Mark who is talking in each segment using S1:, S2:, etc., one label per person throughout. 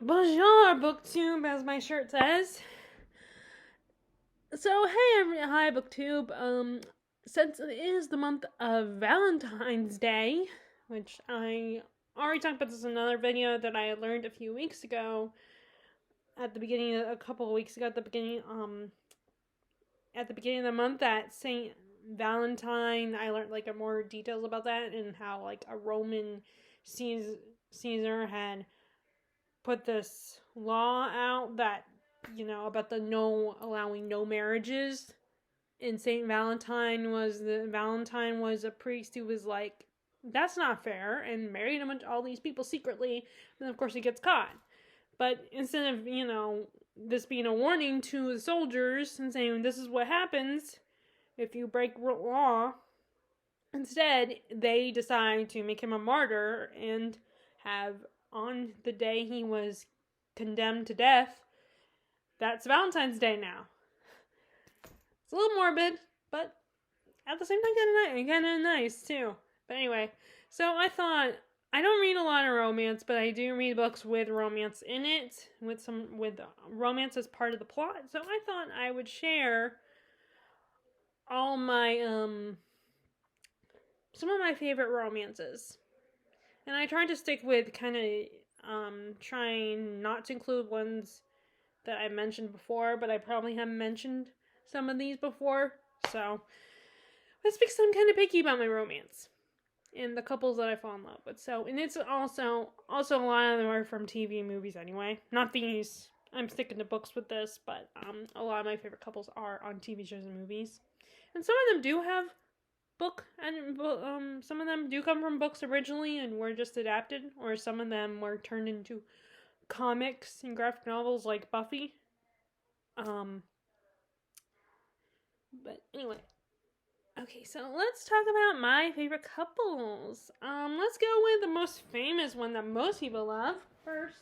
S1: Bonjour, booktube, as my shirt says. So, hi, booktube. Since it is the month of Valentine's Day, which I already talked about this in another video that I learned a few weeks ago, a couple of weeks ago, at the beginning of the month, at Saint Valentine, I learned like more details about that and how like a Roman Caesar had put this law out that about the no allowing no marriages. And Valentine was a priest who was like, that's not fair, and married all these people secretly. And of course he gets caught. But instead of this being a warning to the soldiers and saying this is what happens if you break law, instead they decide to make him a martyr and have, on the day he was condemned to death, that's Valentine's Day now. It's a little morbid, but at the same time kind of nice too. But anyway, so I thought, I don't read a lot of romance, but I do read books with romance in it, with romance as part of the plot. So I thought I would share all my some of my favorite romances. And I tried to stick with kind of trying not to include ones that I mentioned before, but I probably haven't mentioned some of these before. So that's because I'm kind of picky about my romance and the couples that I fall in love with. So, and it's also a lot of them are from TV and movies anyway. Not these. I'm sticking to books with this, but a lot of my favorite couples are on TV shows and movies, and some of them do have book, and some of them do come from books originally and were just adapted, or some of them were turned into comics and graphic novels like Buffy. But anyway, okay, so let's talk about my favorite couples. Let's go with the most famous one that most people love first.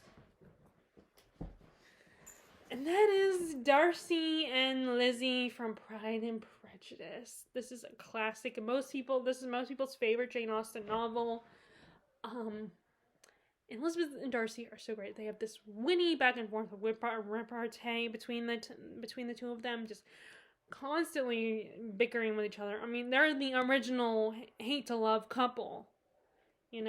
S1: And that is Darcy and Lizzie from Pride and Prejudice. This is a classic. This is most people's favorite Jane Austen novel. Elizabeth and Darcy are so great. They have this witty back and forth repartee between the two of them, just constantly bickering with each other. I mean, they're the original hate to love couple. Although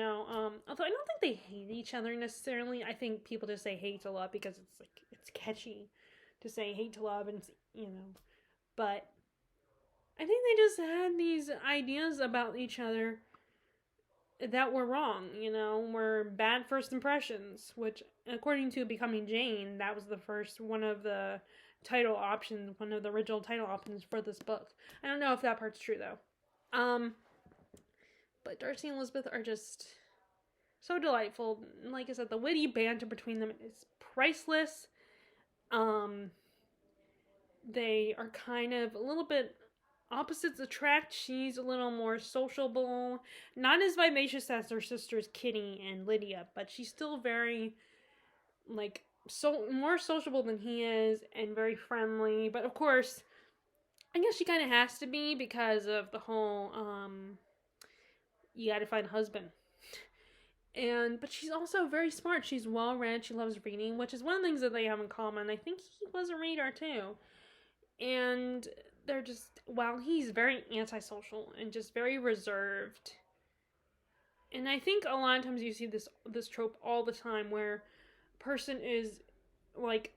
S1: I don't think they hate each other necessarily. I think people just say hate to love because it's catchy to say hate to love, and but I think they just had these ideas about each other that were wrong, were bad first impressions, which according to Becoming Jane, that was one of the one of the original title options for this book. I don't know if that part's true though. But Darcy and Elizabeth are just so delightful. Like I said, the witty banter between them is priceless. They are kind of a little bit opposites attract. She's a little more sociable, not as vivacious as her sisters Kitty and Lydia, but she's still very more sociable than he is and very friendly. But of course, I guess she kind of has to be because of the whole you got to find a husband. But she's also very smart. She's well read. She loves reading, which is one of the things that they have in common. I think he was a reader too. And they're just, while he's very antisocial and just very reserved. And I think a lot of times you see this trope all the time where a person is like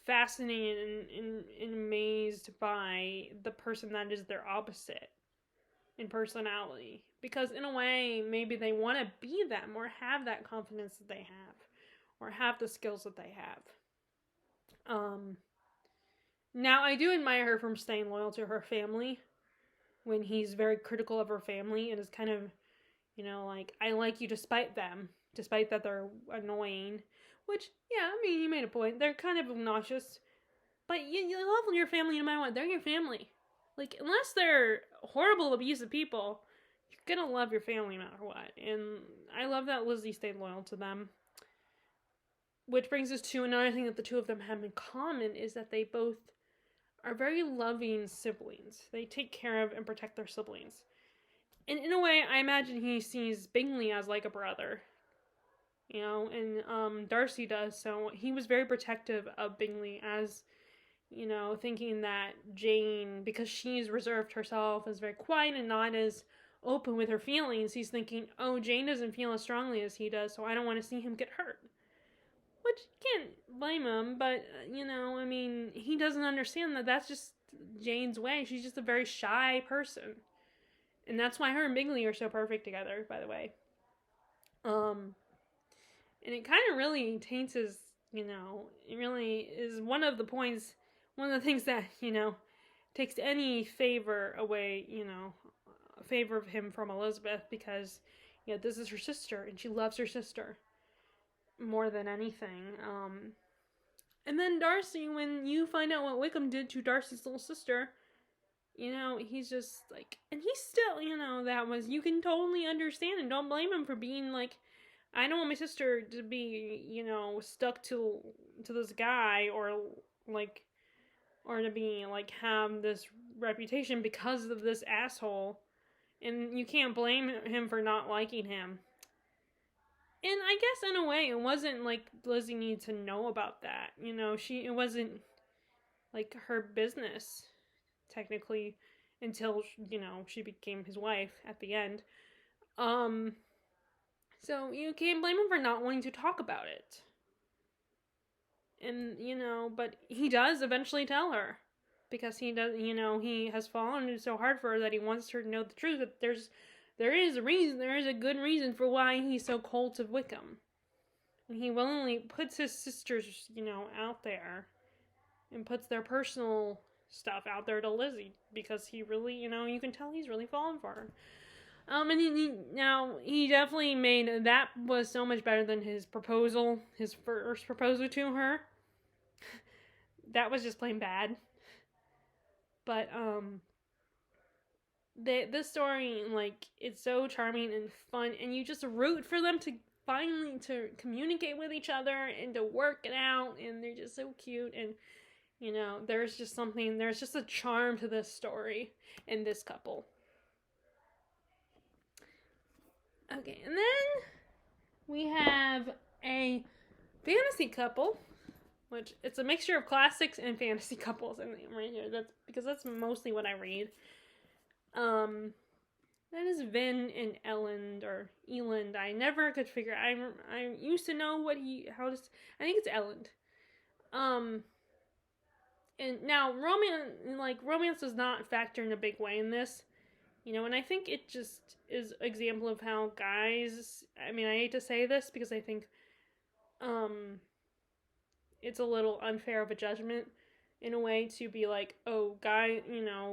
S1: fascinated and amazed by the person that is their opposite in personality, because in a way maybe they want to be them or have that confidence that they have or have the skills that they have. Now I do admire her for staying loyal to her family when he's very critical of her family and is kind of I like you despite that they're annoying, which yeah, I mean, you made a point, they're kind of obnoxious, but you love your family no matter what. They're your family. Like, unless they're horrible, abusive people, you're gonna love your family no matter what. And I love that Lizzie stayed loyal to them. Which brings us to another thing that the two of them have in common, is that they both are very loving siblings. They take care of and protect their siblings. And in a way, I imagine he sees Bingley as like a brother. and Darcy does. So he was very protective of Bingley, as thinking that Jane, because she's reserved herself, is very quiet and not as open with her feelings, he's thinking, oh, Jane doesn't feel as strongly as he does, so I don't want to see him get hurt. Which, can't blame him, but, he doesn't understand that that's just Jane's way. She's just a very shy person. And that's why her and Bingley are so perfect together, by the way. And it kind of really taints his, it really is one of the things that, takes any favor away, favor of him from Elizabeth, because, this is her sister, and she loves her sister more than anything. And then Darcy, when you find out what Wickham did to Darcy's little sister, he's just like, and he's still, that was, you can totally understand and don't blame him for being like, I don't want my sister to be, stuck to this guy, or to be, have this reputation because of this asshole. And you can't blame him for not liking him. And I guess in a way, it wasn't like Lizzie needed to know about that. It wasn't like her business, technically, until, she became his wife at the end. So you can't blame him for not wanting to talk about it. And, but he does eventually tell her. Because he does, he has fallen so hard for her that he wants her to know the truth, that there is a good reason for why he's so cold to Wickham. And he willingly puts his sisters, out there, and puts their personal stuff out there to Lizzie, because he really, you can tell he's really fallen for her. And he definitely made, that was so much better than his first proposal to her. That was just plain bad. But, this story, it's so charming and fun, and you just root for them to finally to communicate with each other and to work it out, and they're just so cute, and, there's just a charm to this story and this couple. Okay, and then we have a fantasy couple, which it's a mixture of classics and fantasy couples in right here. That's mostly what I read. That is Vin and Elend, or Eland. I never could figure. I used to know I think it's Elend. And now romance does not factor in a big way in this. And I think it just is an example of how guys, I hate to say this because I think, it's a little unfair of a judgment in a way to be like, oh,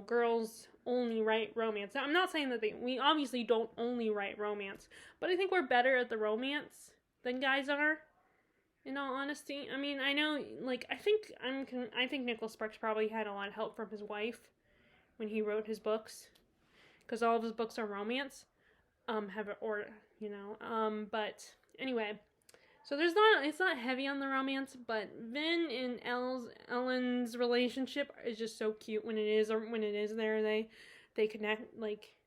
S1: girls only write romance. Now, I'm not saying that we obviously don't only write romance, but I think we're better at the romance than guys are, in all honesty. I know, I think Nicholas Sparks probably had a lot of help from his wife when he wrote his books, because all of his books are romance, but anyway, so it's not heavy on the romance, but Vin and Ellen's relationship is just so cute when it is there. They connect,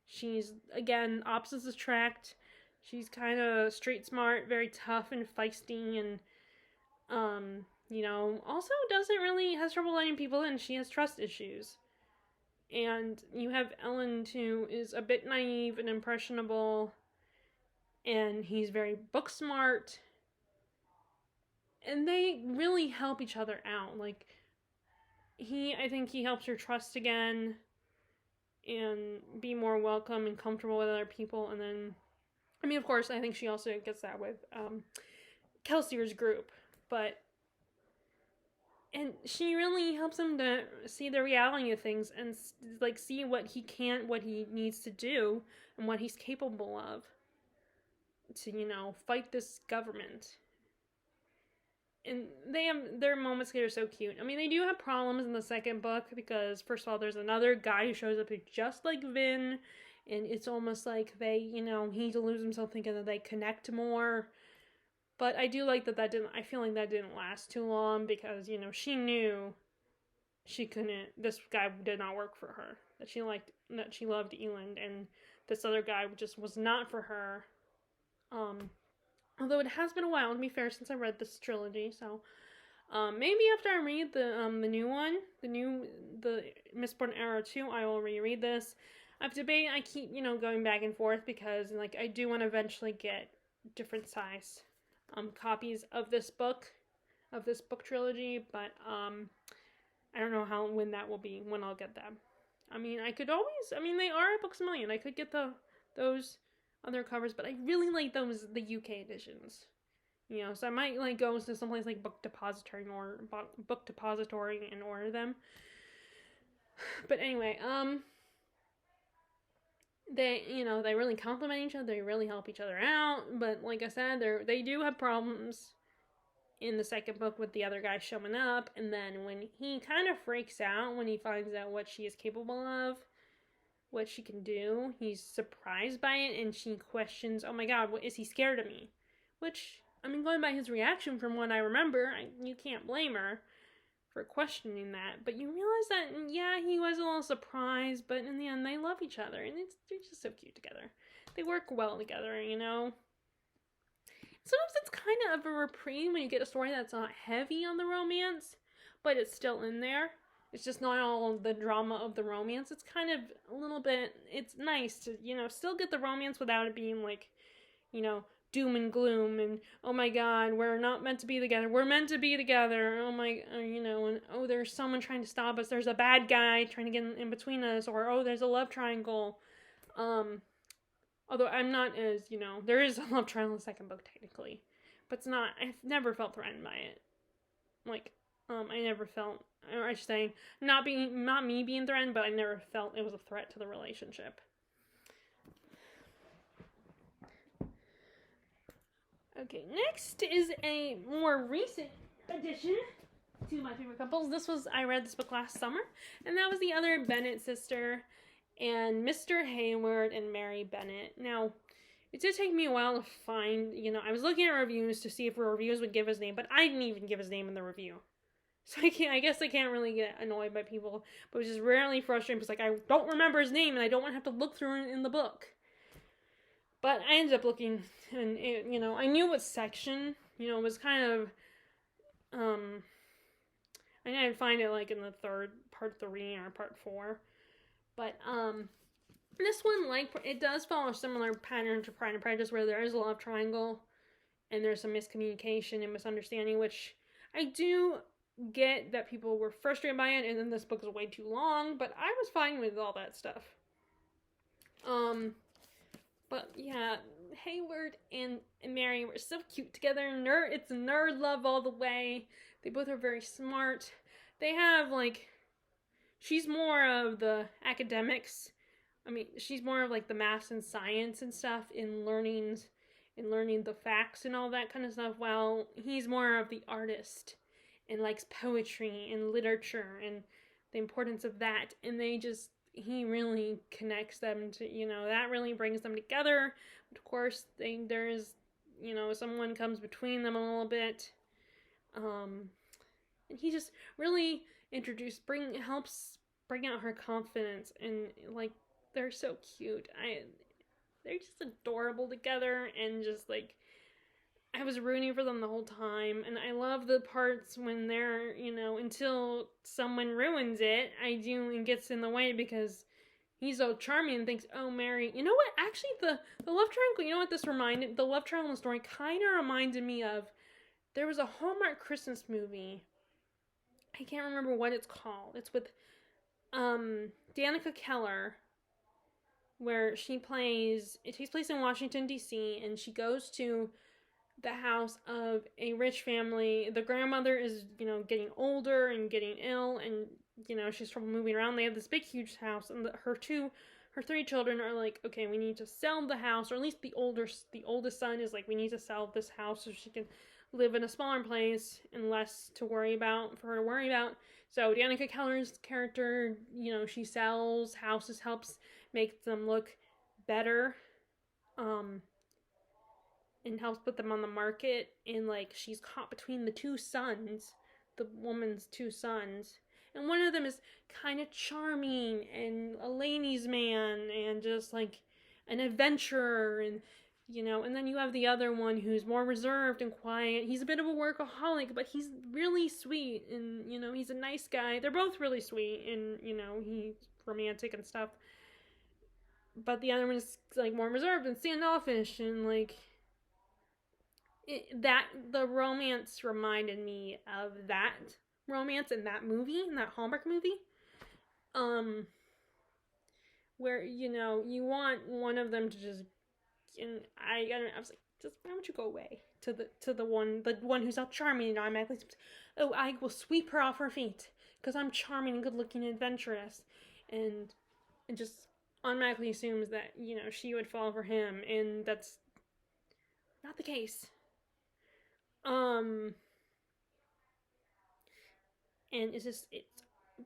S1: she's, again, opposites attract. She's kind of street smart, very tough and feisty, and, also has trouble letting people in. She has trust issues. And you have Ellen, who is a bit naive and impressionable, and he's very book smart. And they really help each other out. I think he helps her trust again and be more welcome and comfortable with other people. And then, of course, I think she also gets that with Kelsier's group. And she really helps him to see the reality of things and, see what he needs to do and what he's capable of to, fight this government. And their moments are so cute. They do have problems in the second book because, first of all, there's another guy who shows up who's just like Vin, and it's almost like they, he deludes himself thinking that they connect more. But I do like I feel like that didn't last too long because, she knew this guy did not work for her. That she loved Eland, and this other guy just was not for her. Although it has been a while, to be fair, since I read this trilogy, so maybe after I read the new one, the Mistborn Era 2, I will reread this. I've debated. I keep going back and forth because like I do want to eventually get different size copies of this book trilogy, but I don't know when that will be, when I'll get them. I mean, I could always. I mean, they are at Books A Million. I could get those other covers, but I really like the UK editions. So I might like go to someplace like Book Depository and order them. But anyway, they really complement each other. They really help each other out. But like I said, they do have problems in the second book with the other guy showing up, and then when he kind of freaks out when he finds out what she is capable of, what she can do, he's surprised by it, and she questions, oh my god, what is he scared of me? Which, I mean, going by his reaction from what I remember, you can't blame her for questioning that, but you realize that, yeah, he was a little surprised, but in the end, they love each other, and they're just so cute together. They work well together, Sometimes it's kind of a reprieve when you get a story that's not heavy on the romance, but it's still in there. It's just not all the drama of the romance. It's kind of a little bit, it's nice to, still get the romance without it being like, doom and gloom and, oh my god, we're not meant to be together. We're meant to be together. Oh my, and oh, there's someone trying to stop us. There's a bad guy trying to get in between us, or oh, there's a love triangle. Although I'm not as, there is a love triangle in the second book technically, but it's not, I've never felt threatened by it. Like, I never felt, or I should say, not me being threatened, but I never felt it was a threat to the relationship. Okay, next is a more recent addition to my favorite couples. I read this book last summer, and that was the other Bennet sister, and Mr. Hayward and Mary Bennet. Now, it did take me a while to find, I was looking at reviews to see if reviews would give his name, but I didn't even give his name in the review. So I guess I can't really get annoyed by people, but it was just rarely frustrating because, like, I don't remember his name and I don't want to have to look through it in the book. But I ended up looking, and I knew what section, it was kind of, I didn't find it, like, in the third, part 3 or part 4, but, this one, like, it does follow a similar pattern to Pride and Prejudice, where there is a love triangle, and there's some miscommunication and misunderstanding, which I do get that people were frustrated by it, and then this book is way too long, but I was fine with all that stuff. But yeah, Hayward and Mary were so cute together. It's nerd love all the way. They both are very smart. They have, like, she's more of the academics. I mean, she's more of, like, the maths and science and stuff in learning the facts and all that kind of stuff, while he's more of the artist and likes poetry and literature and the importance of that. And he really connects them to, that really brings them together. But of course, there's, someone comes between them a little bit. And he just really helps bring out her confidence, and, like, they're so cute. They're just adorable together, and just, like, I was rooting for them the whole time, and I love the parts when they're, until someone ruins it, and gets in the way, because he's so charming and thinks, oh, Mary, you know what, actually, the love triangle, the love triangle story kind of reminded me of, there was a Hallmark Christmas movie, I can't remember what it's called, it's with, Danica Keller, where it takes place in Washington, D.C., and she goes to the house of a rich family. The grandmother is, getting older and getting ill, and, she's trouble moving around. They have this big, huge house, and her 3 children are like, okay, we need to sell the house, or at least the oldest son is like, we need to sell this house so she can live in a smaller place and less for her to worry about. So Danica Keller's character, she sells houses, helps make them look better, and helps put them on the market, and, like, she's caught between the woman's 2 sons, and one of them is kind of charming, and a ladies' man, and just, like, an adventurer, and and then you have the other one who's more reserved and quiet. He's a bit of a workaholic, but he's really sweet, and, he's a nice guy. They're both really sweet, and, he's romantic and stuff. But the other one is, like, more reserved and standoffish, and, like, the romance reminded me of that romance in that movie, in that Hallmark movie. Where, you want one of them to just, and I was like, just why don't you go away to the one who's all charming and automatically, oh, I will sweep her off her feet because I'm charming and good looking and adventurous, and just automatically assumes that she would fall for him, and that's not the case. And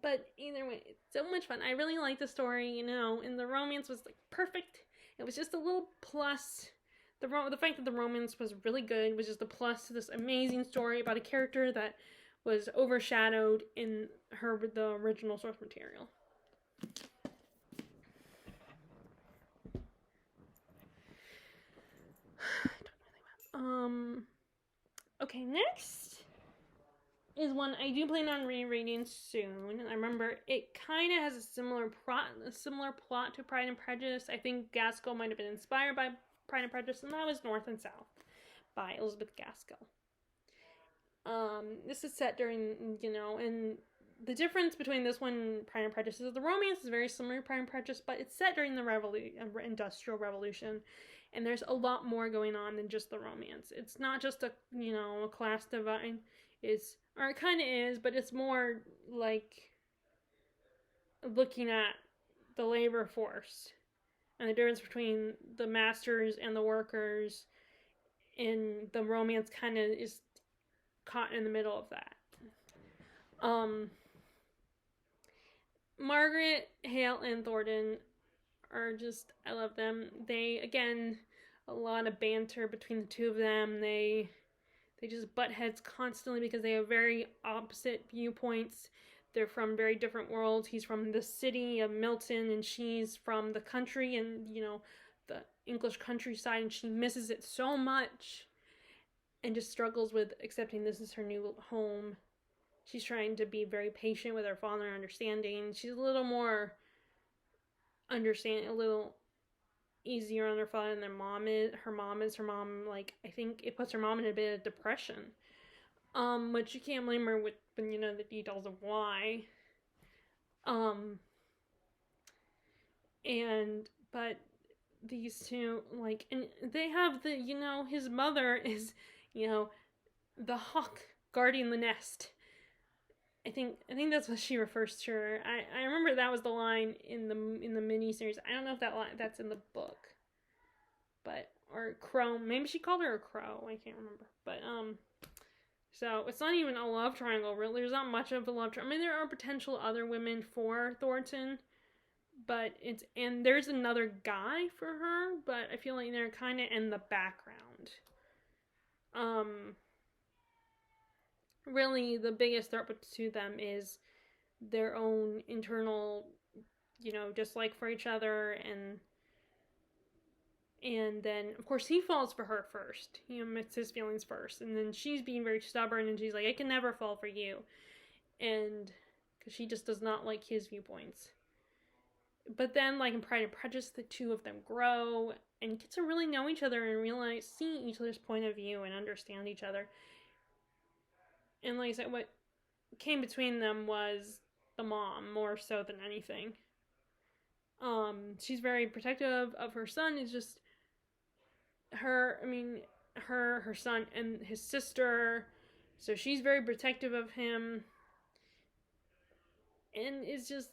S1: but either way, it's so much fun. I really like the story, and the romance was like perfect. It was just a little plus. The fact that the romance was really good was just a plus to this amazing story about a character that was overshadowed in the original source material. Okay, next is one I do plan on rereading soon. I remember it kind of has a similar plot to Pride and Prejudice. I think Gaskell might have been inspired by Pride and Prejudice, and that was North and South by Elizabeth Gaskell. This is set during, and the difference between this one and Pride and Prejudice is the romance is very similar to Pride and Prejudice, but it's set during the Industrial Revolution, and there's a lot more going on than just the romance. It's not just a class divide. It kind of is, but it's more like looking at the labor force and the difference between the masters and the workers, and the romance kind of is caught in the middle of that. Margaret, Hale, and Thornton are just, I love them. They, again, a lot of banter between the two of them. They just butt heads constantly because they have very opposite viewpoints. They're from very different worlds. He's from the city of Milton, and she's from the country and, the English countryside, and she misses it so much and just struggles with accepting this is her new home. She's trying to be very patient with her father and understanding. She's a little more understanding, a little easier on her father than her mom, like, I think it puts her mom in a bit of depression. Which you can't blame her with, the details of why. But these two, like, and they have his mother is, the hawk guarding the nest. I think that's what she refers to her. I remember that was the line in the miniseries. I don't know if that's in the book, or crow. Maybe she called her a crow. I can't remember. But so it's not even a love triangle. Really, there's not much of a love triangle. I mean, there are potential other women for Thornton, but and there's another guy for her. But I feel like they're kind of in the background. Really, the biggest threat to them is their own internal, dislike for each other, and then, of course, he falls for her first. He admits his feelings first, and then she's being very stubborn, and she's like, I can never fall for you, and because she just does not like his viewpoints. But then, like in Pride and Prejudice, the two of them grow and get to really know each other and see each other's point of view and understand each other. And like I said, what came between them was the mom more so than anything. She's very protective of her son. It's just her son and his sister. So she's very protective of him. And it's just,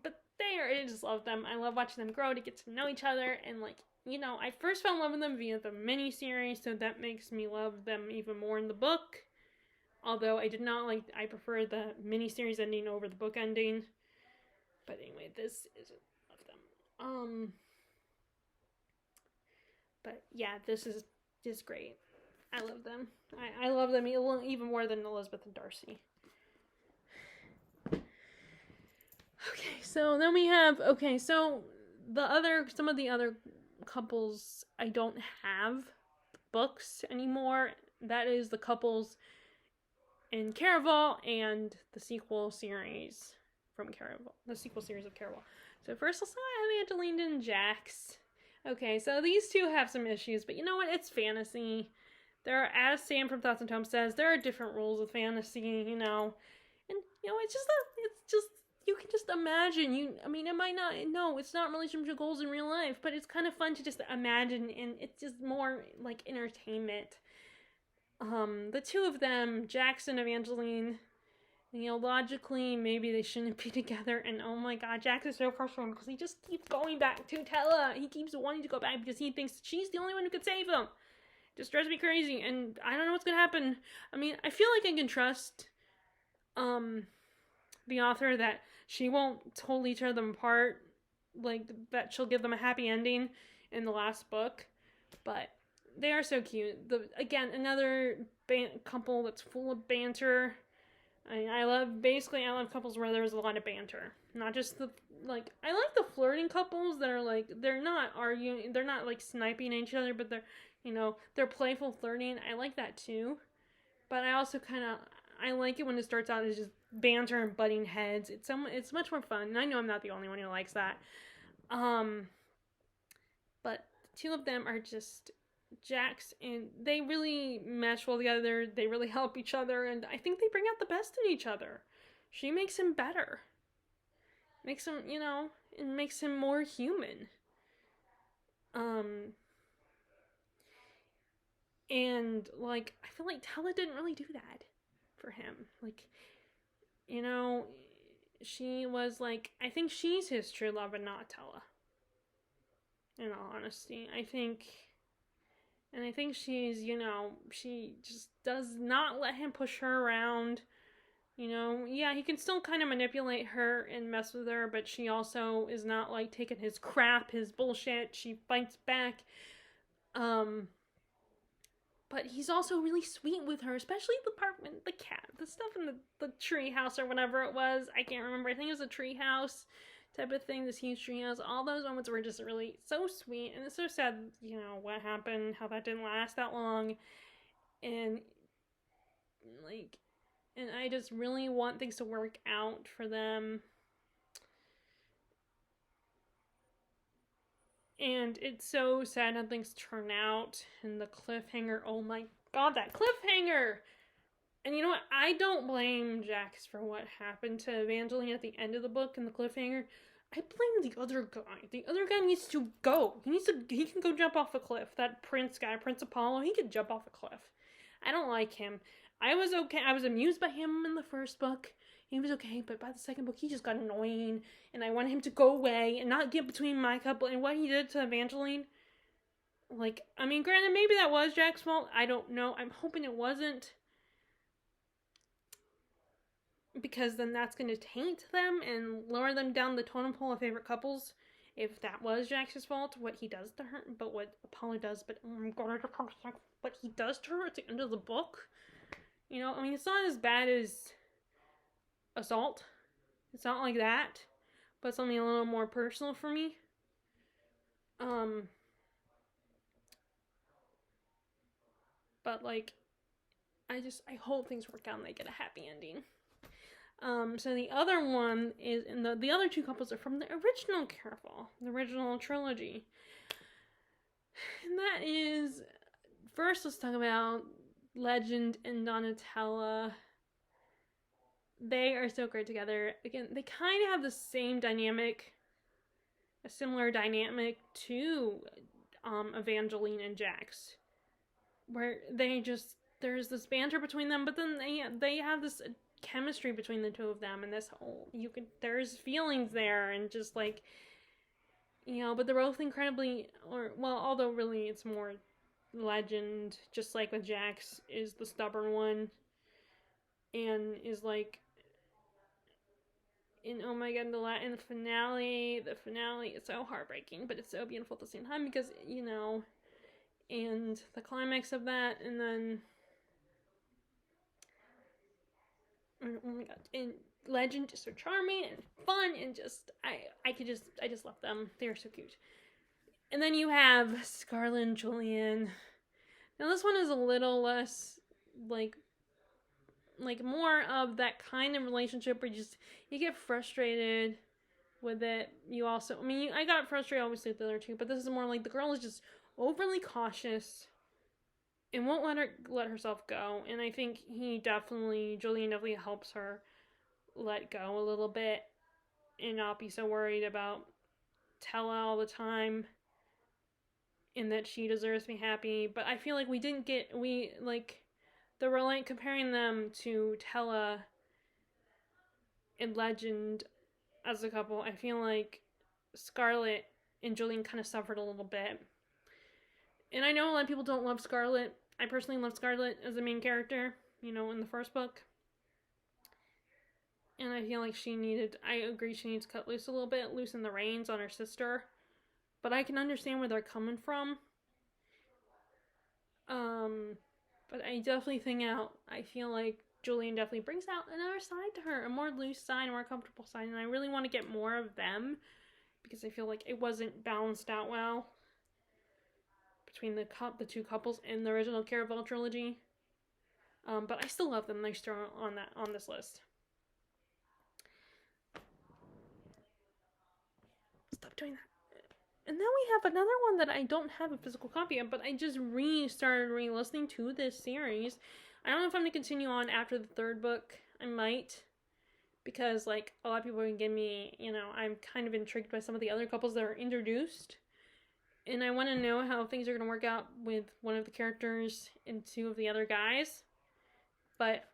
S1: but I just love them. I love watching them grow to get to know each other. And I first fell in love with them via the miniseries, so that makes me love them even more in the book. Although I prefer the miniseries ending over the book ending. But anyway, this is of them. But yeah, this is just great. I love them. I love them even more than Elizabeth and Darcy. Okay, so then we have, some of the other couples I don't have books anymore. That is the couples in Caraval and the sequel series from Caraval. The sequel series of Caraval. So first let's have Evangeline and Jax. Okay, so these two have some issues, but you know what? It's fantasy. There are, as Sam from Thoughts and Tomes says, there are different rules of fantasy, you know. And, you know, it's just, you can just imagine. It might not, no, it's not relationship goals in real life, but it's kind of fun to just imagine, and it's just more like entertainment. The two of them, Jax and Evangeline, you know, logically, maybe they shouldn't be together. And oh my god, Jax is so frustrating because he just keeps going back to Tella. He keeps wanting to go back because he thinks she's the only one who could save him. It just drives me crazy, and I don't know what's gonna happen. I mean, I feel like I can trust the author that she won't totally tear them apart, like that she'll give them a happy ending in the last book. But they are so cute. Again, another couple that's full of banter. I love couples where there's a lot of banter. Not just I like the flirting couples that are like, they're not arguing, they're not like sniping at each other, but they're playful flirting. I like that too. But I also I like it when it starts out as just banter and butting heads. It's much more fun. And I know I'm not the only one who likes that. But the two of them are just Jax, and they really mesh well together. They really help each other, and I think they bring out the best in each other. She makes him better. Makes him, it makes him more human. And like, I feel like Tella didn't really do that for him. Like, she was like, I think she's his true love and not Tella. In all honesty, I think she's, she just does not let him push her around. Yeah, he can still kind of manipulate her and mess with her, but she also is not like taking his crap, his bullshit. She fights back. But he's also really sweet with her, especially the part when the cat, the stuff in the tree house or whatever it was. I can't remember. I think it was a tree house type of thing, this huge tree house. All those moments were just really so sweet, and it's so sad, what happened, how that didn't last that long. And and I just really want things to work out for them. And it's so sad how things turn out. And the cliffhanger, oh my god, that cliffhanger! And you know what? I don't blame Jax for what happened to Evangeline at the end of the book and the cliffhanger. I blame the other guy. The other guy needs to go. He can go jump off a cliff. That Prince guy, Prince Apollo, he could jump off a cliff. I don't like him. I was okay. I was amused by him in the first book. He was okay, but by the second book, he just got annoying, and I wanted him to go away and not get between my couple and what he did to Evangeline. Like, I mean, granted, maybe that was Jack's fault. I don't know. I'm hoping it wasn't, because then that's going to taint them and lower them down the totem pole of favorite couples. If that was Jax's fault, what he does to her, but what Apollo does, but oh my god, what he does to her at the end of the book. It's not as bad as assault. It's not like that, but something a little more personal for me. But like, I hope things work out and they get a happy ending. So the other one is, and the other two couples are from the original Caraval, the original trilogy. And that is, first let's talk about Legend and Donatella. They are so great together. Again, they kind of have the same dynamic, a similar dynamic to Evangeline and Jax, where there's this banter between them, but then they have this chemistry between the two of them, and this whole, there's feelings there, and just like, but they're both incredibly, although really it's more Legend, just like with Jax, is the stubborn one, and is like, and oh my god, in the finale is so heartbreaking, but it's so beautiful at the same time, because, and the climax of that, and then, oh my god, and Legend is so charming and fun, and just, I just love them. They're so cute. And then you have Scarlett and Julian. Now this one is a little less like more of that kind of relationship where you get frustrated with it. You also, I got frustrated obviously with the other two, but this is more like the girl is just overly cautious and won't let herself go. And I think Julian definitely helps her let go a little bit and not be so worried about Tella all the time and that she deserves to be happy. But I feel like comparing them to Tella and Legend as a couple, I feel like Scarlett and Julian kind of suffered a little bit. And I know a lot of people don't love Scarlett. I personally love Scarlett as the main character, in the first book. And I feel like I agree she needs to cut loose a little bit, loosen the reins on her sister. But I can understand where they're coming from. But I definitely I feel like Julian definitely brings out another side to her, a more loose side, a more comfortable side, and I really want to get more of them because I feel like it wasn't balanced out well between the two couples in the original Caraval trilogy. But I still love them. They're still on this list. Stop doing that. And then we have another one that I don't have a physical copy of, but I just started re-listening to this series. I don't know if I'm going to continue on after the third book. I might. Because, a lot of people are going to give me, I'm kind of intrigued by some of the other couples that are introduced. And I want to know how things are going to work out with one of the characters and two of the other guys. But,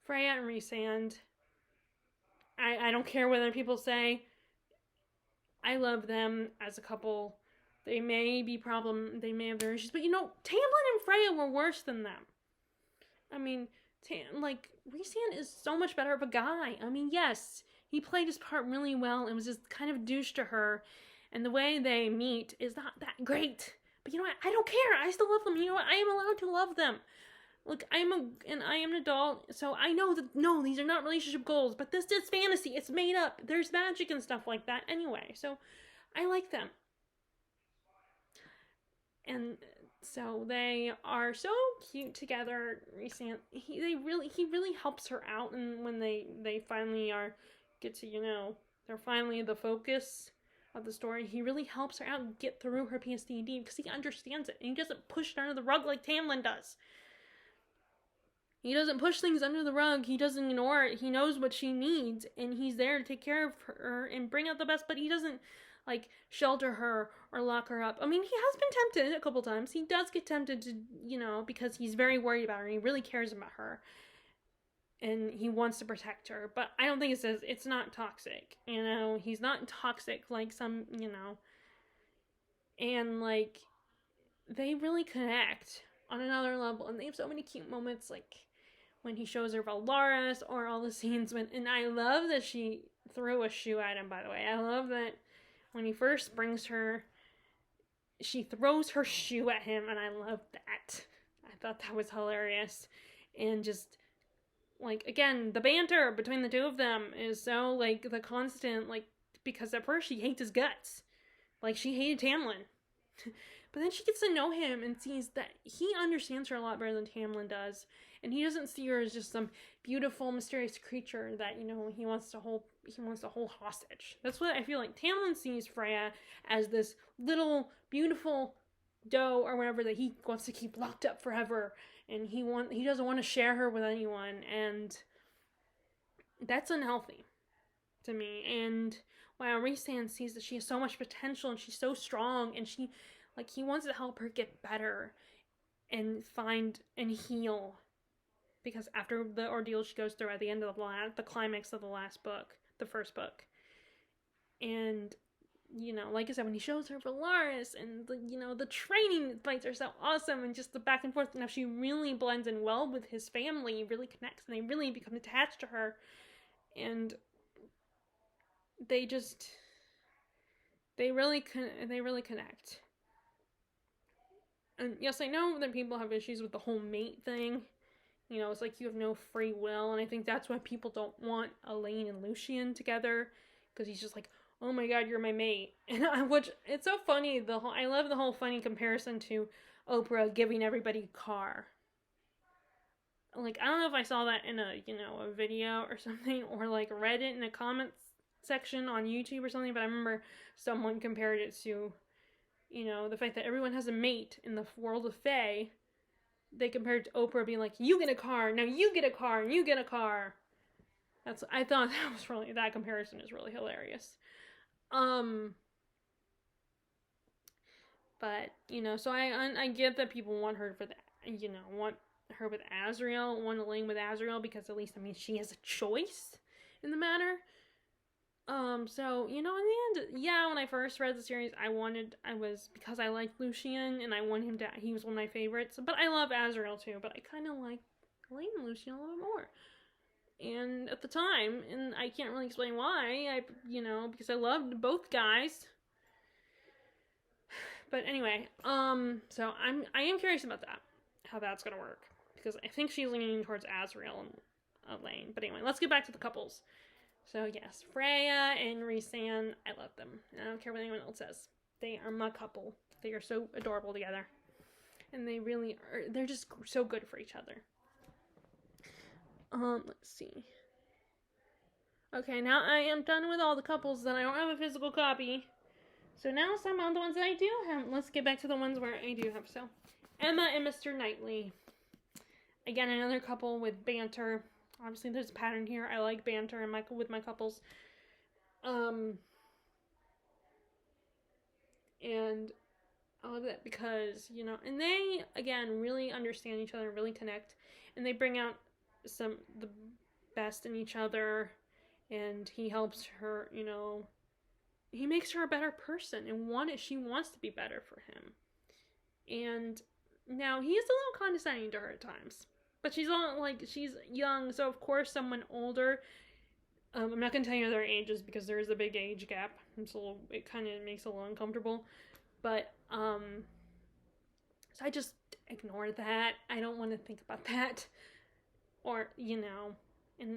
S1: Freya and Rhysand, I don't care what other people say. I love them as a couple. They may have their issues, but Tamlin and Freya were worse than them. Rhysand is so much better of a guy. Yes, he played his part really well and was just kind of a douche to her, and the way they meet is not that great. But you know what? I don't care. I still love them. You know what? I am allowed to love them. Look, I am an adult, so I know that, no, these are not relationship goals, but this is fantasy. It's made up. There's magic and stuff like that anyway, so I like them. And so they are so cute together. He really helps her out, and when they finally they're finally the focus of the story, he really helps her out and get through her PTSD because he understands it, and he doesn't push it under the rug like Tamlin does. He doesn't push things under the rug. He doesn't ignore it. He knows what she needs, and he's there to take care of her and bring out the best, but he doesn't, shelter her or lock her up. He has been tempted a couple times. He does get tempted to, because he's very worried about her, and he really cares about her, and he wants to protect her, but I don't think it's not toxic, He's not toxic like some, and, they really connect on another level, and they have so many cute moments, when he shows her Valaris, or all the scenes and I love that she threw a shoe at him, by the way. I love that when he first brings her, she throws her shoe at him, and I love that. I thought that was hilarious. And just, again, the banter between the two of them is so, the constant, because at first she hates his guts. She hated Tamlin. But then she gets to know him and sees that he understands her a lot better than Tamlin does. And he doesn't see her as just some beautiful, mysterious creature that, he wants to hold hostage. That's what I feel like. Tamlin sees Freya as this little, beautiful doe or whatever that he wants to keep locked up forever. And he doesn't want to share her with anyone. And that's unhealthy to me. And while Rhysand sees that she has so much potential and she's so strong, and he wants to help her get better and find and heal, because after the ordeal she goes through at the end of the climax of the first book, and like I said, when he shows her Valaris and the training fights are so awesome, and just the back and forth, and how she really blends in well with his family, really connects, and they really become attached to her, and they really connect. And yes, I know that people have issues with the whole mate thing. It's you have no free will, and I think that's why people don't want Elaine and Lucien together, because he's just oh my god, you're my mate. And which it's so funny. I love the whole funny comparison to Oprah giving everybody a car. Like, I don't know if I saw that in a video or something, or like read it in a comments section on YouTube or something, but I remember someone compared it to, the fact that everyone has a mate in the world of Fae. They compared it to Oprah being like, you get a car, now you get a car, and you get a car. I thought that comparison is really hilarious. But, so I get that people want her for that, want her with Azriel, want Elaine with Azriel, because at least, she has a choice in the matter. So, in the end, yeah, when I first read the series, because I liked Lucien, and I want him he was one of my favorites, but I love Azriel too, but I kind of like Elaine and Lucien a little bit more. And at the time, and I can't really explain why, because I loved both guys. But anyway, so I am curious about that, how that's gonna work, because I think she's leaning towards Azriel and Elaine. But anyway, let's get back to the couples. So yes, Freya and Rhysand, I love them. I don't care what anyone else says. They are my couple. They are so adorable together, and they really are. They're just so good for each other. Let's see. Okay, now I am done with all the couples that I don't have a physical copy. So now some of the ones that I do have. Let's get back to the ones where I do have. So, Emma and Mr. Knightley. Again, another couple with banter. Obviously, there's a pattern here. I like banter with my couples. And I love that because, and they, again, really understand each other, really connect. And they bring out the best in each other. And he helps her, he makes her a better person, and she wants to be better for him. And now he is a little condescending to her at times, but she's young, so of course someone older. I'm not gonna tell you their ages because there is a big age gap, and so it kind of makes it a little uncomfortable. But so I just ignore that. I don't want to think about that, or and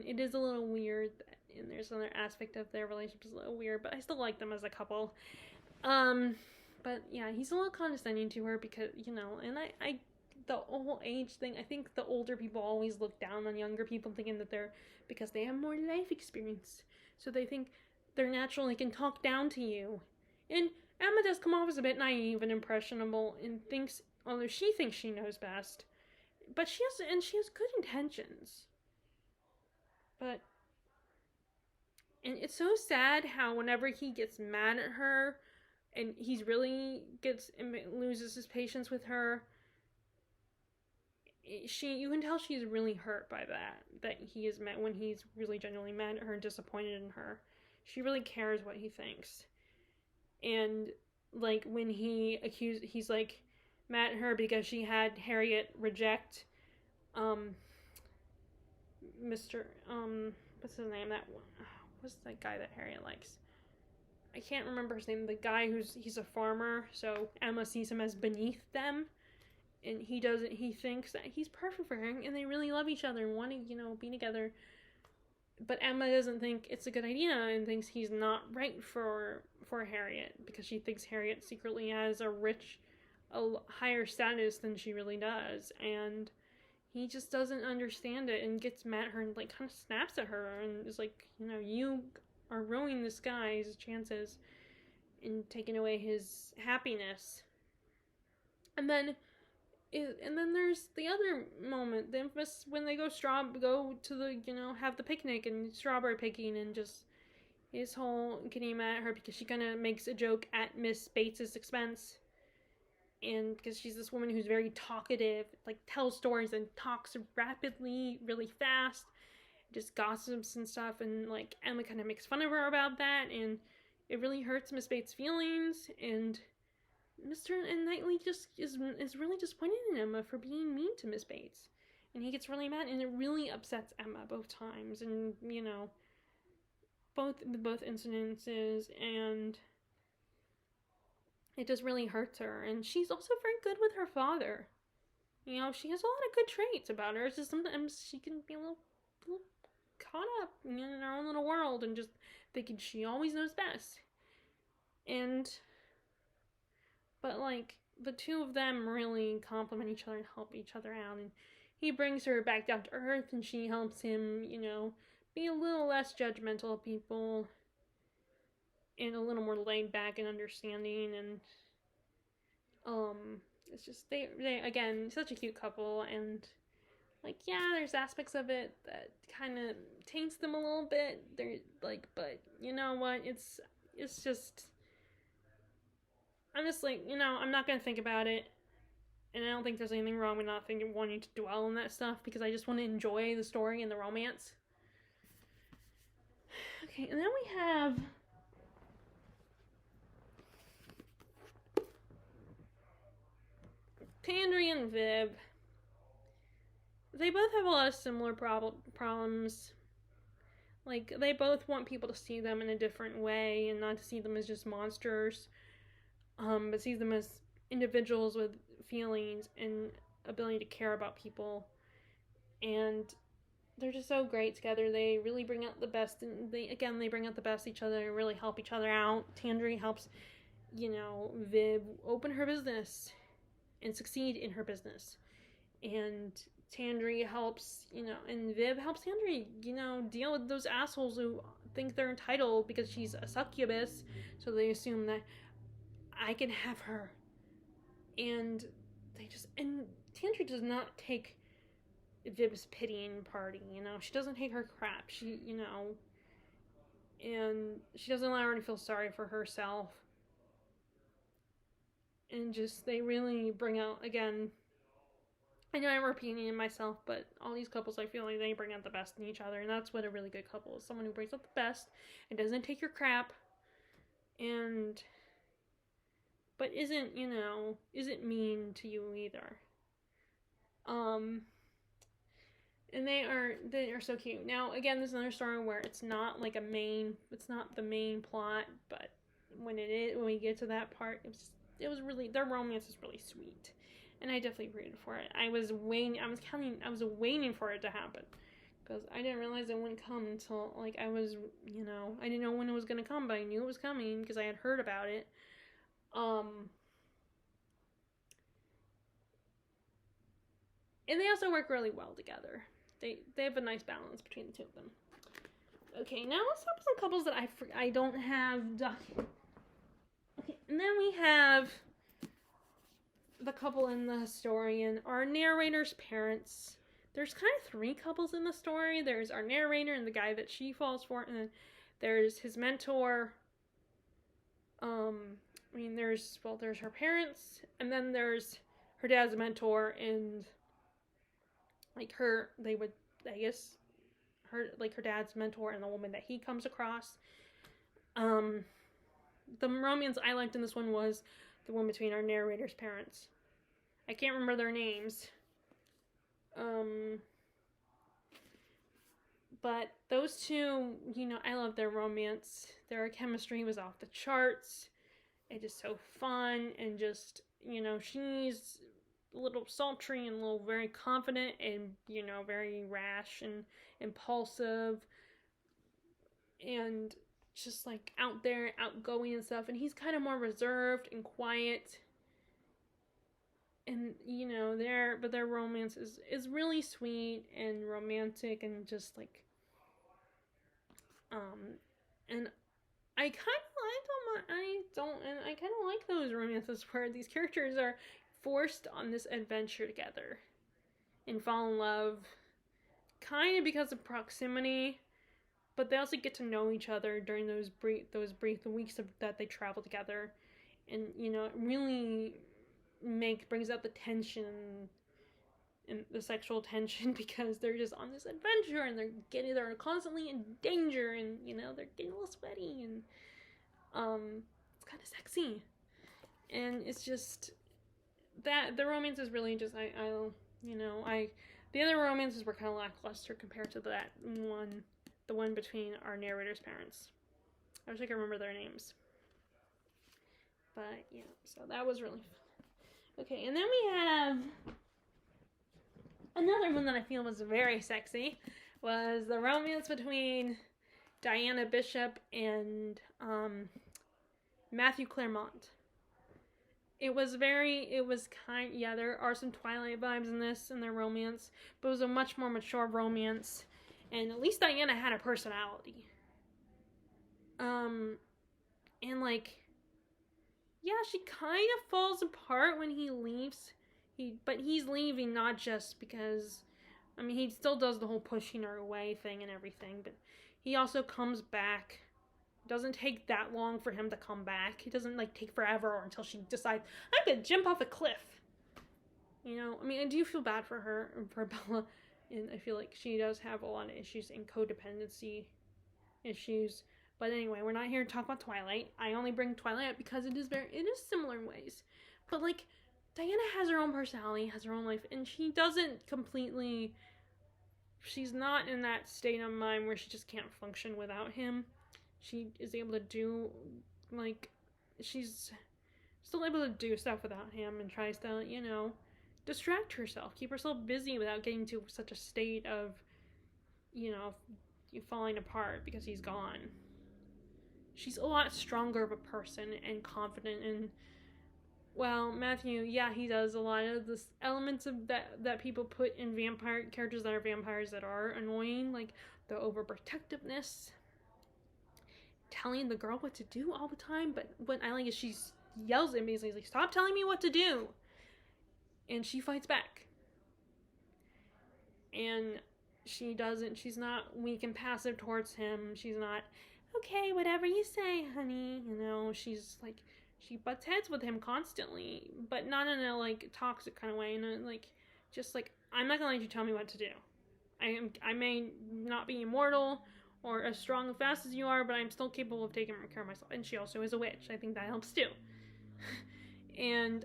S1: it is a little weird. And there's another aspect of their relationship is a little weird, but I still like them as a couple. But yeah, he's a little condescending to her because, and the whole age thing, I think the older people always look down on younger people, thinking that because they have more life experience. So they think they're naturally can talk down to you. And Emma does come off as a bit naive and impressionable and although she thinks she knows best, but she has good intentions. And it's so sad how whenever he gets mad at her and loses his patience with her, you can tell she's really hurt by that he is mad when he's really genuinely mad at her and disappointed in her. She really cares what he thinks. And like when he's like mad at her because she had Harriet reject Mr. What's his name? What's that guy that Harriet likes? I can't remember his name. The guy he's a farmer, so Emma sees him as beneath them, and he thinks that he's perfect for her, and they really love each other and want to, be together. But Emma doesn't think it's a good idea and thinks he's not right for Harriet because she thinks Harriet secretly has a higher status than she really does, and he just doesn't understand it and gets mad at her and kind of snaps at her and is like, you are ruining this guy's chances and taking away his happiness. And then there's the other moment, the infamous when they go to the have the picnic and strawberry picking, and just his whole getting mad at her because she kind of makes a joke at Miss Bates's expense. And because she's this woman who's very talkative, tells stories and talks rapidly, really fast, just gossips and stuff, and Emma kind of makes fun of her about that, and it really hurts Miss Bates' feelings, and Knightley just is really disappointed in Emma for being mean to Miss Bates, and he gets really mad, and it really upsets Emma both times, and both incidences, and it just really hurts her. And she's also very good with her father. She has a lot of good traits about her. It's just sometimes she can be a little caught up in her own little world and just thinking she always knows best. And, but like, the two of them really complement each other and help each other out. And he brings her back down to earth, and she helps him, be a little less judgmental of people and a little more laid back and understanding. And it's just they again, such a cute couple. And like, yeah, there's aspects of it that kind of taints them a little bit. They're like, but you know what? It's just, I'm just like, I'm not gonna think about it, and I don't think there's anything wrong with not wanting to dwell on that stuff, because I just want to enjoy the story and the romance. Okay, and then we have Tandri and Viv. They both have a lot of similar problems. Like, they both want people to see them in a different way and not to see them as just monsters, but see them as individuals with feelings and ability to care about people. And they're just so great together. They really bring out the best, and they bring out the best each other and really help each other out. Tandri helps, Viv open her business and succeed in her business. And Tandri helps, and Viv helps Tandri, deal with those assholes who think they're entitled because she's a succubus, so they assume that I can have her. And Tandri does not take Viv's pitying party, she doesn't take her crap, she, and she doesn't allow her to feel sorry for herself. And just, they really bring out, again, I know I'm repeating myself, but all these couples, I feel like they bring out the best in each other, and that's what a really good couple is. Someone who brings out the best and doesn't take your crap, but isn't mean to you either. And they are so cute. Now, again, there's another story where it's not like it's not the main plot, but when we get to that part, it was really, their romance is really sweet. And I definitely rooted for it. I was waiting for it to happen, because I didn't realize it wouldn't come until, like, I didn't know when it was going to come, but I knew it was coming because I had heard about it. And they also work really well together. They have a nice balance between the two of them. Okay, now let's talk about some couples that I don't have documented. Okay, and then we have the couple in the story and our narrator's parents. There's kind of three couples in the story. There's our narrator and the guy that she falls for, and then there's his mentor. There's her parents, and then there's her dad's mentor, and like her dad's mentor and the woman that he comes across. The romance I liked in this one was the one between our narrator's parents. I can't remember their names. But those two, I love their romance. Their chemistry was off the charts. It is so fun, and just, she's a little sultry and a little very confident and, very rash and impulsive and just like out there, outgoing and stuff. And he's kind of more reserved and quiet. And, their romance is really sweet and romantic and just like, and I kind of like those romances where these characters are forced on this adventure together and fall in love, kind of because of proximity, but they also get to know each other during those brief weeks that they travel together, and it really brings out the tension and the sexual tension, because they're just on this adventure and they're constantly in danger, and they're getting a little sweaty, and it's kind of sexy, and it's just that the romance is really just the other romances were kind of lackluster compared to that one, the one between our narrator's parents. I wish I could remember their names, but yeah, so that was really fun. Okay, and then we have another one that I feel was very sexy, was the romance between Diana Bishop and Matthew Claremont. It was there are some Twilight vibes in this, in their romance, but it was a much more mature romance, and at least Diana had a personality. And like, yeah, she kind of falls apart when he leaves. But he's leaving not just because, I mean, he still does the whole pushing her away thing and everything, but he also comes back. It doesn't take that long for him to come back. It doesn't like take forever or until she decides, I'm gonna jump off a cliff. You know, I mean, I do feel bad for her, for Bella, and I feel like she does have a lot of issues and codependency issues. But anyway, we're not here to talk about Twilight. I only bring Twilight up because it is similar in ways. But like, Diana has her own personality, has her own life, and she's not in that state of mind where she just can't function without him. She is able to do, like, she's still able to do stuff without him and tries to, you know, distract herself, keep herself busy without getting to such a state of, you know, falling apart because he's gone. She's a lot stronger of a person and confident, and well, Matthew, yeah, he does a lot of the elements of that people put in vampire characters that are vampires that are annoying, like the overprotectiveness, telling the girl what to do all the time. But what I like is she yells at me, basically, like, "Stop telling me what to do," and she fights back. And she's not weak and passive towards him. She's not, okay, whatever you say, honey. You know, she's like, she butts heads with him constantly, but not in a like toxic kind of way. In a like, just like, I'm not gonna let you tell me what to do. I may not be immortal or as strong and fast as you are, but I'm still capable of taking care of myself. And she also is a witch. I think that helps too. And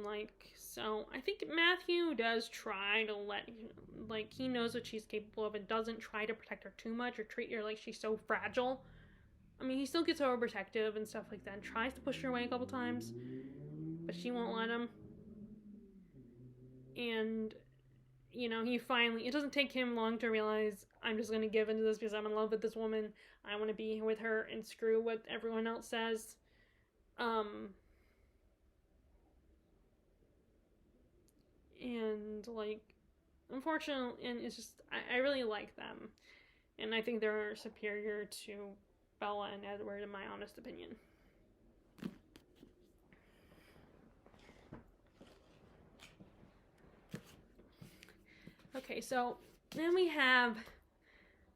S1: like, so I think Matthew does try to like, he knows what she's capable of and doesn't try to protect her too much or treat her like she's so fragile. I mean, he still gets overprotective and stuff like that and tries to push her away a couple times, but she won't let him. And, you know, it doesn't take him long to realize, I'm just going to give into this because I'm in love with this woman. I want to be with her and screw what everyone else says. And like, unfortunately, and it's just, I really like them, and I think they're superior to Bella and Edward in my honest opinion. Okay, so then we have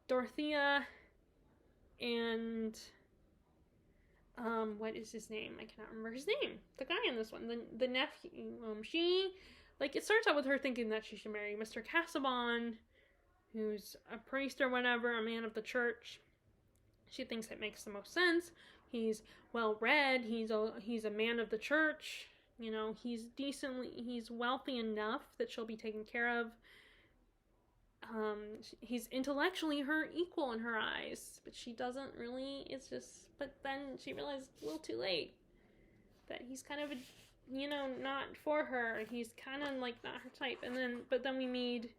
S1: Dorothea and what is his name? I cannot remember his name. The guy in this one, the nephew. She, like, it starts out with her thinking that she should marry Mr. Casaubon, who's a priest or whatever, a man of the church. She thinks it makes the most sense. He's well read. He's a man of the church. You know, he's wealthy enough that she'll be taken care of. He's intellectually her equal in her eyes, but she doesn't really. It's just, but then she realizes a little too late that he's kind of not for her. He's kind of like not her type. But then we meet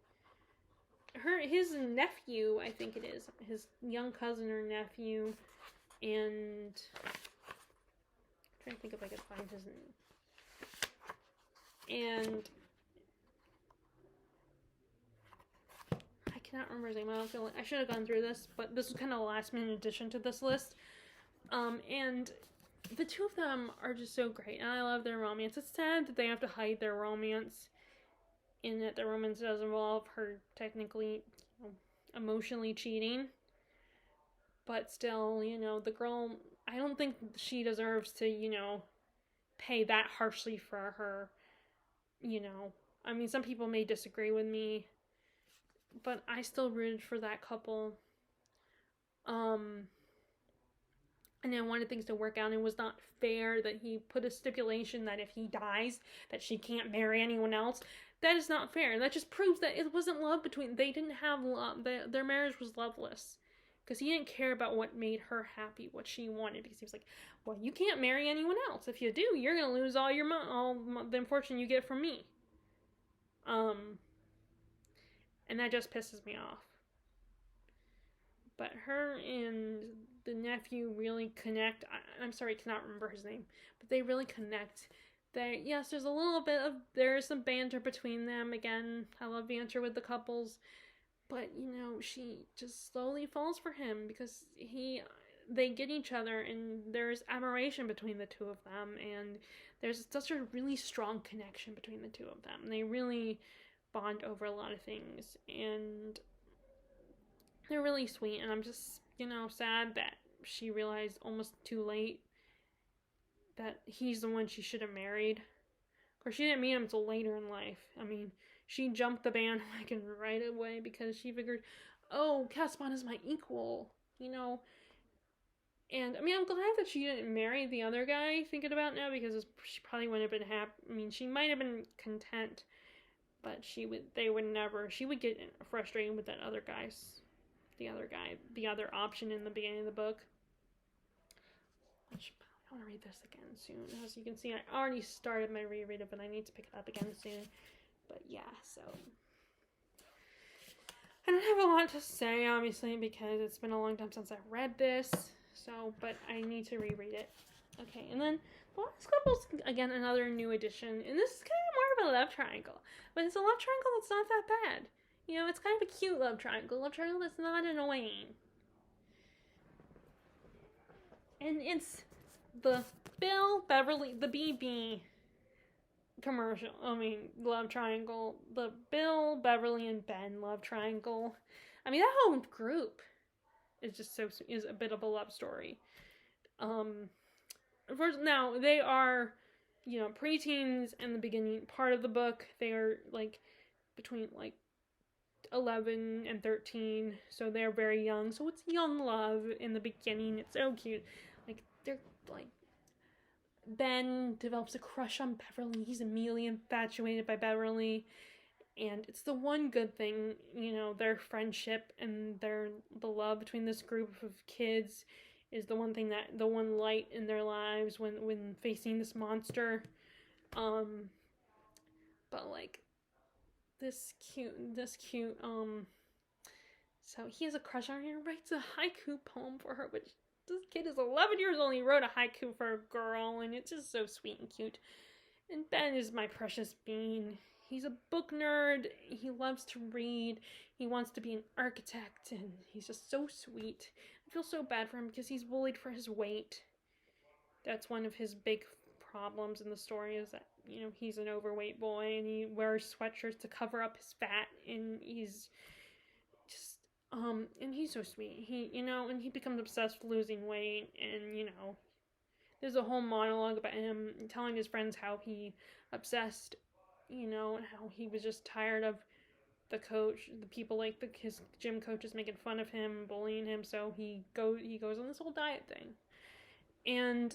S1: his nephew, I think it is, his young cousin or nephew, and I'm trying to think if I could find his name. And I cannot remember his name. I should have gone through this, but this was kind of a last minute addition to this list. And the two of them are just so great, and I love their romance. It's sad that they have to hide their romance, in that their romance does involve her technically, emotionally cheating. But still, the girl, I don't think she deserves to, pay that harshly for her, I mean, some people may disagree with me, but I still rooted for that couple. And I wanted things to work out, and it was not fair that he put a stipulation that if he dies, that she can't marry anyone else. That is not fair. That just proves that it wasn't love they didn't have love. Their marriage was loveless. Because he didn't care about what made her happy, what she wanted. Because he was like, well, you can't marry anyone else. If you do, you're going to lose all the fortune you get from me. And that just pisses me off. but her and the nephew really connect. I'm sorry, I cannot remember his name, but they really connect. Yes, there's a little bit of, there's some banter between them. Again, I love banter with the couples, but she just slowly falls for him because they get each other, and there's admiration between the two of them, and there's such a really strong connection between the two of them. They really bond over a lot of things, and they're really sweet. And I'm just sad that she realized almost too late that he's the one she should have married. Of course, she didn't meet him until later in life. I mean, she jumped the bandwagon right away because she figured, oh, Caspon is my equal, And I mean, I'm glad that she didn't marry the other guy, thinking about now, because she probably wouldn't have been happy. I mean, she might have been content, but she would get frustrated with that other guy's, the other option in the beginning of the book. Which, I want to read this again soon. As you can see, I already started my reread of it, but I need to pick it up again soon. But yeah, so I don't have a lot to say, obviously, because it's been a long time since I've read this. So, but I need to reread it. Okay, and then the last couple's, again, another new edition. And this is kind of more of a love triangle. But it's a love triangle that's not that bad. It's kind of a cute love triangle. Love triangle that's not annoying. And it's the Bill, Beverly, the BB commercial. I mean, love triangle. The Bill, Beverly, and Ben love triangle. I mean, that whole group is a bit of a love story. First, now they are, preteens in the beginning part of the book. They are between 11 and 13, so they're very young. So it's young love in the beginning. It's so cute. They're Ben develops a crush on Beverly. He's immediately infatuated by Beverly. And it's the one good thing, their friendship and the love between this group of kids is the one light in their lives when facing this monster. But this cute, so he has a crush on her and writes a haiku poem for her, which this kid is 11 years old and he wrote a haiku for a girl, and it's just so sweet and cute. And Ben is my precious bean. He's a book nerd. He loves to read. He wants to be an architect, and he's just so sweet. I feel so bad for him because he's bullied for his weight. That's one of his big problems in the story, is that, he's an overweight boy, and he wears sweatshirts to cover up his fat, and he's just, and he's so sweet. And he becomes obsessed with losing weight, and, there's a whole monologue about him telling his friends how he obsessed, and how he was just tired of the coach, the people his gym coaches making fun of him, bullying him, so he goes on this whole diet thing. And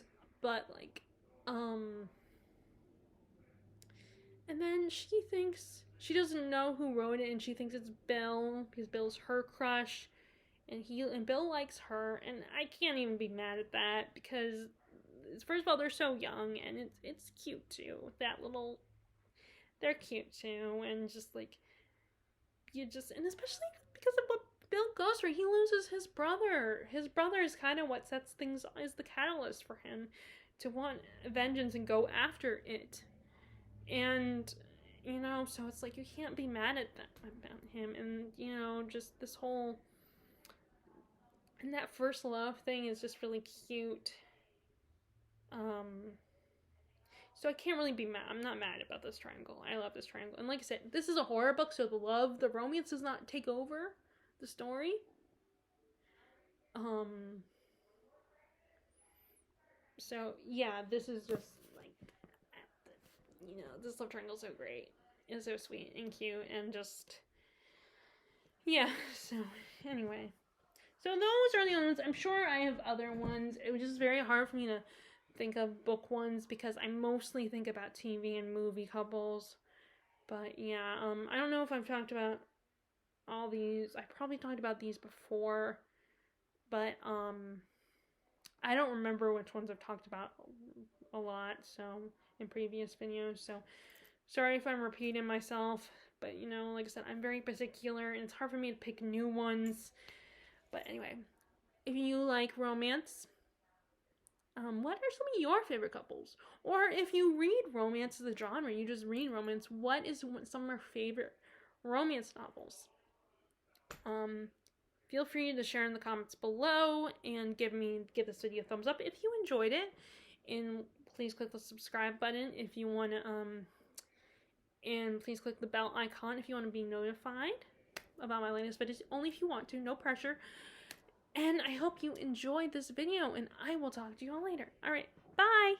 S1: then she doesn't know who wrote it, and she thinks it's Bill, because Bill's her crush, and Bill likes her, and I can't even be mad at that, because first of all, they're so young, and it's cute too. They're cute too, and and especially because of what Bill goes through, he loses his brother. His brother is kind of what sets things, is the catalyst for him to want vengeance and go after it. And, so it's you can't be mad at that about him, and, just this whole, and that first love thing is just really cute. So I can't really be mad. I'm not mad about this triangle. I love this triangle. And like I said, this is a horror book, so the romance does not take over the story. So yeah, this is just this love triangle is so great. It's so sweet and cute, and just, yeah, so anyway. So those are the only ones. I'm sure I have other ones. It was just very hard for me to think of book ones because I mostly think about TV and movie couples. But yeah, I don't know if I've talked about all these. I probably talked about these before, but I don't remember which ones I've talked about a lot, so in previous videos. So sorry if I'm repeating myself, but like I said, I'm very particular, and it's hard for me to pick new ones. But anyway, if you like romance, what are some of your favorite couples? Or if you read romance as a genre, you just read romance, what is some of your favorite romance novels? Feel free to share in the comments below and give this video a thumbs up if you enjoyed it, and please click the subscribe button if you want to and please click the bell icon if you want to be notified about my latest videos, only if you want to, no pressure. And I hope you enjoyed this video, and I will talk to you all later. Alright, bye!